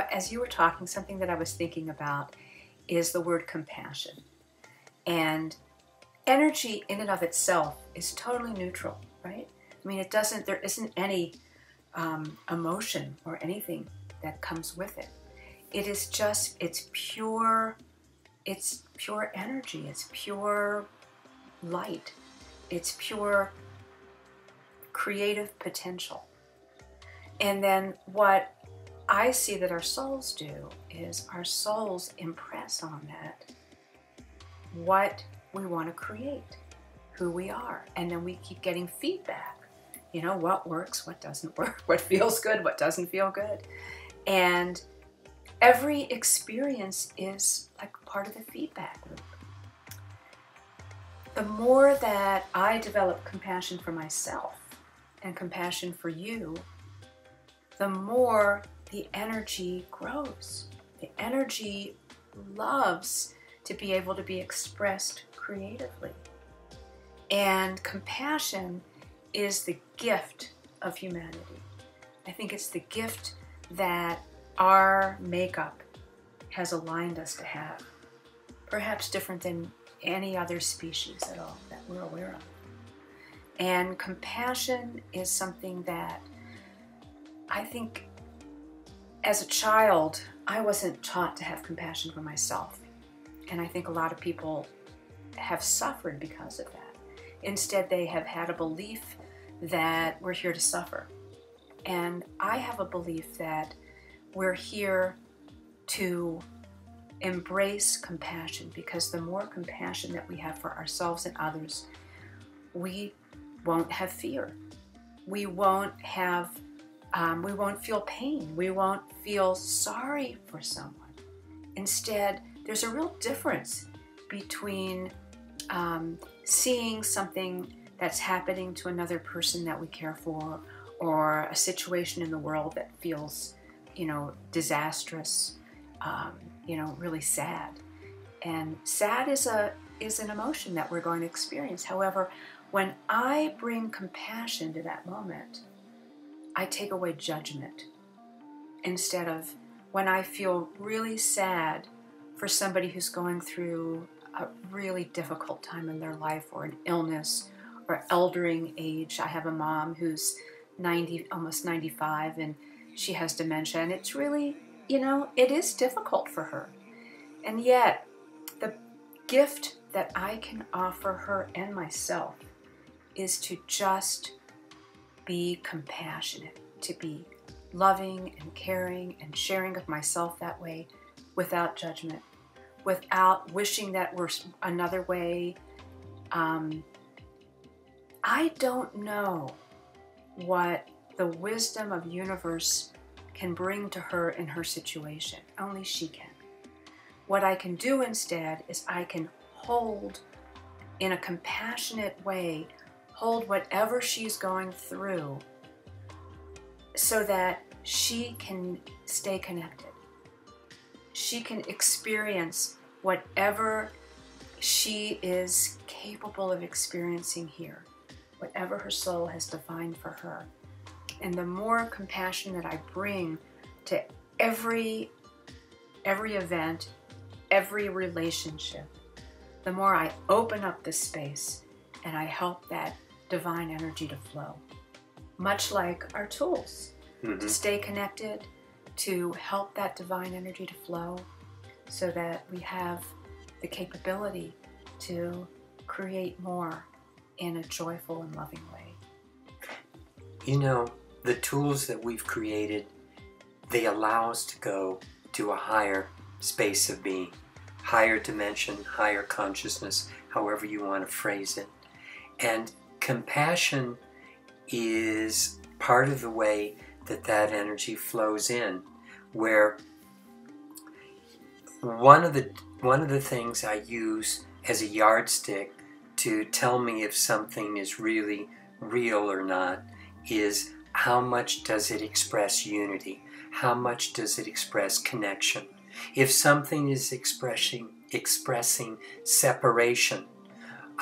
know, as you were talking, something that I was thinking about is the word compassion. And energy in and of itself is totally neutral, right? I mean, there isn't any emotion or anything that comes with it. It is just, it's pure energy, it's pure light, it's pure creative potential. And then what I see that our souls do is our souls impress on that what we want to create, who we are. And then we keep getting feedback. You know, what works, what doesn't work, what feels good, what doesn't feel good. And every experience is like part of the feedback loop. The more that I develop compassion for myself and compassion for you, the more the energy grows. The energy loves to be able to be expressed creatively. And compassion is the gift of humanity. I think it's the gift that our makeup has aligned us to have. Perhaps different than any other species at all that we're aware of. And compassion is something that I think as a child, I wasn't taught to have compassion for myself. And I think a lot of people have suffered because of that. Instead, they have had a belief that we're here to suffer. And I have a belief that we're here to embrace compassion, because the more compassion that we have for ourselves and others, we won't have fear. We won't feel pain. We won't feel sorry for someone. Instead, there's a real difference between seeing something that's happening to another person that we care for, or a situation in the world that feels, disastrous, really sad. And sad is an emotion that we're going to experience. However, when I bring compassion to that moment, I take away judgment. Instead of when I feel really sad for somebody who's going through a really difficult time in their life, or an illness, or eldering age. I have a mom who's 90, almost 95, and she has dementia, and it's really, it is difficult for her. And yet, the gift that I can offer her and myself is to just be compassionate, to be loving and caring and sharing of myself that way, without judgment, without wishing that were another way. I don't know what the wisdom of universe can bring to her in her situation. Only she can. What I can do instead is I can hold, in a compassionate way, hold whatever she's going through so that she can stay connected. She can experience whatever she is capable of experiencing here, whatever her soul has defined for her. And the more compassion that I bring to every event, every relationship, the more I open up the space and I help that divine energy to flow. Much like our tools, to stay connected, to help that divine energy to flow, so that we have the capability to create more in a joyful and loving way. The tools that we've created, they allow us to go to a higher space of being, higher dimension, higher consciousness, however you want to phrase it. And compassion is part of the way that energy flows in, where one of the things I use as a yardstick to tell me if something is really real or not is how much does it express unity? How much does it express connection? If something is expressing separation,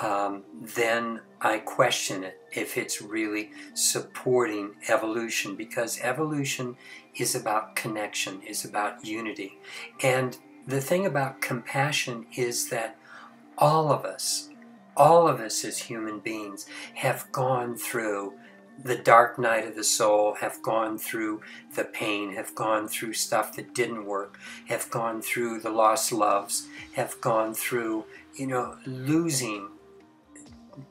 then I question it if it's really supporting evolution, because evolution is about connection, is about unity. And the thing about compassion is that all of us as human beings have gone through the dark night of the soul, have gone through the pain, have gone through stuff that didn't work, have gone through the lost loves, have gone through, losing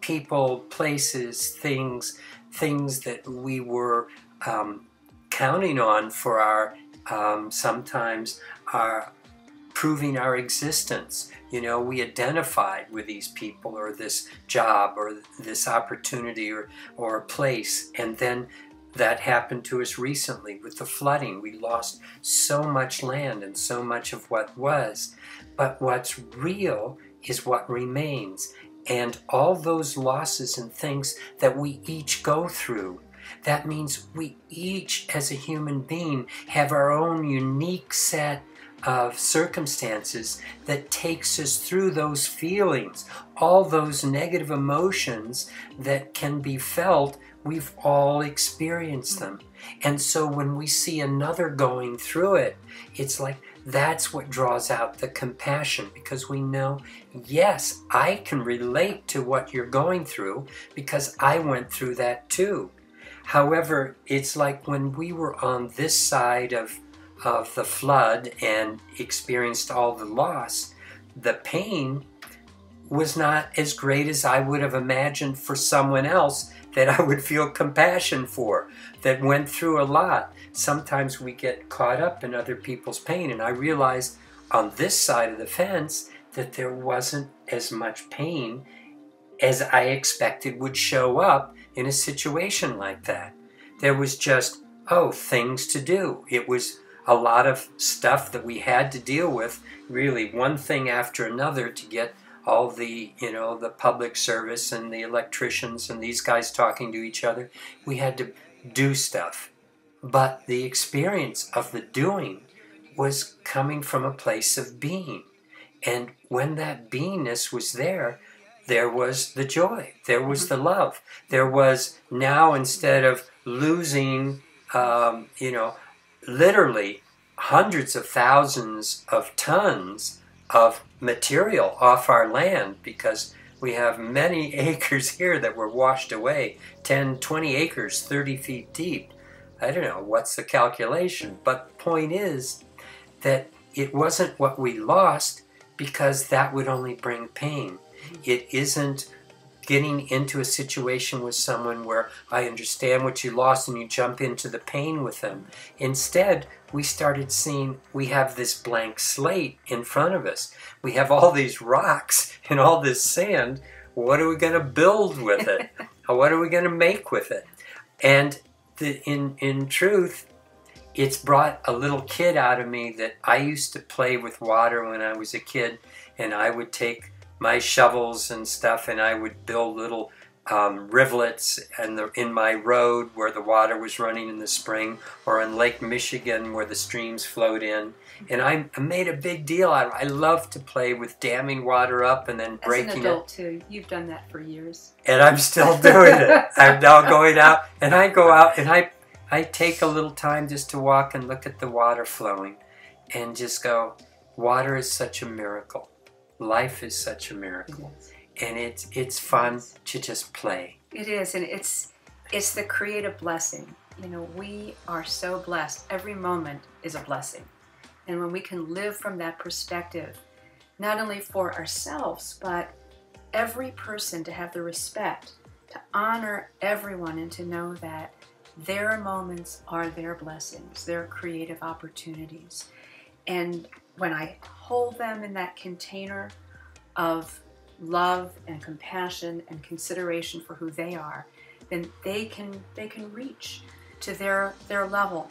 people, places, things that we were counting on for our, sometimes our proving our existence. We identified with these people or this job or this opportunity or a place, and then that happened to us recently with the flooding. We lost so much land and so much of what was, but what's real is what remains. And all those losses and things that we each go through, that means we each as a human being have our own unique set of circumstances that takes us through those feelings, all those negative emotions that can be felt. We've all experienced them. And so when we see another going through it, it's like that's what draws out the compassion, because we know, yes, I can relate to what you're going through because I went through that too. However, it's like when we were on this side of the flood and experienced all the loss, the pain was not as great as I would have imagined for someone else that I would feel compassion for, that went through a lot. Sometimes we get caught up in other people's pain, and I realized on this side of the fence that there wasn't as much pain as I expected would show up in a situation like that. There was just, things to do. It was a lot of stuff that we had to deal with, really one thing after another, to get all the, the public service and the electricians and these guys talking to each other. We had to do stuff. But the experience of the doing was coming from a place of being. And when that beingness was there was the joy, there was the love. There was, now instead of losing, literally hundreds of thousands of tons of material off our land, because we have many acres here that were washed away, 10, 20 acres, 30 feet deep. I don't know what's the calculation, but the point is that it wasn't what we lost, because that would only bring pain. It isn't getting into a situation with someone where I understand what you lost and you jump into the pain with them. Instead, we started seeing we have this blank slate in front of us. We have all these rocks and all this sand. What are we going to build with it? What are we going to make with it? And in truth, it's brought a little kid out of me that I used to play with water when I was a kid, and I would take my shovels and stuff and I would build little rivulets in my road where the water was running in the spring, or in Lake Michigan where the streams flowed in. And I made a big deal out of it. I love to play with damming water up and then breaking it. As an adult too, you've done that for years. And I'm still doing it. I'm now going out, and I go out and I take a little time just to walk and look at the water flowing and just go, water is such a miracle. Life is such a miracle. And it's fun to just play. It is, and it's the creative blessing. We are so blessed. Every moment is a blessing. And when we can live from that perspective, not only for ourselves, but every person, to have the respect, to honor everyone, and to know that their moments are their blessings, their creative opportunities. And when I hold them in that container of love and compassion and consideration for who they are, then they can reach to their level.